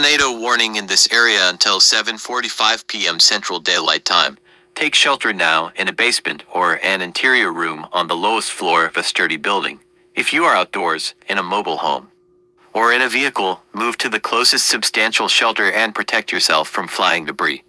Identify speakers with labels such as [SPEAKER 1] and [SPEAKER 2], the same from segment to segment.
[SPEAKER 1] Tornado warning in this area until 7:45 p.m. Central Daylight Time. Take shelter now in a basement or an interior room on the lowest floor of a sturdy building. If you are outdoors, in a mobile home, or in a vehicle, move to the closest substantial shelter and protect yourself from flying debris.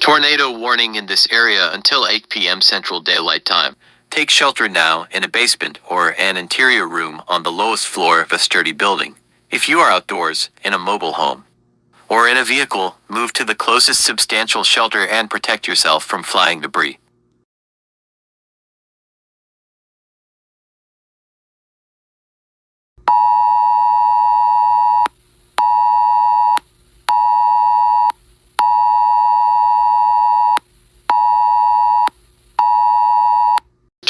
[SPEAKER 1] Tornado warning in this area until 8 p.m. Central Daylight Time. Take shelter now in a basement or an interior room on the lowest floor of a sturdy building. If you are outdoors, in a mobile home, or in a vehicle, move to the closest substantial shelter and protect yourself from flying debris.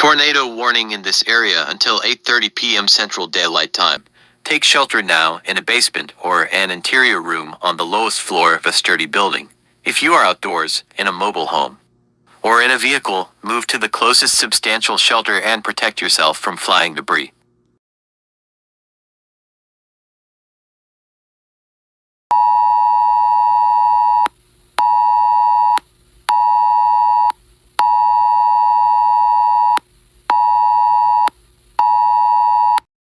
[SPEAKER 1] Tornado warning in this area until 8:30 p.m. Central Daylight Time. Take shelter now in a basement or an interior room on the lowest floor of a sturdy building. If you are outdoors, in a mobile home, or in a vehicle, move to the closest substantial shelter and protect yourself from flying debris.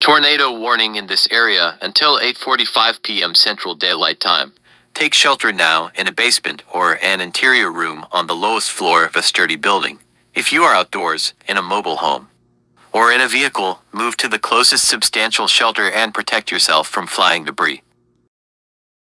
[SPEAKER 1] Tornado warning in this area until 8:45 p.m. Central Daylight Time. Take shelter now in a basement or an interior room on the lowest floor of a sturdy building. If you are outdoors, in a mobile home, or in a vehicle, move to the closest substantial shelter and protect yourself from flying debris.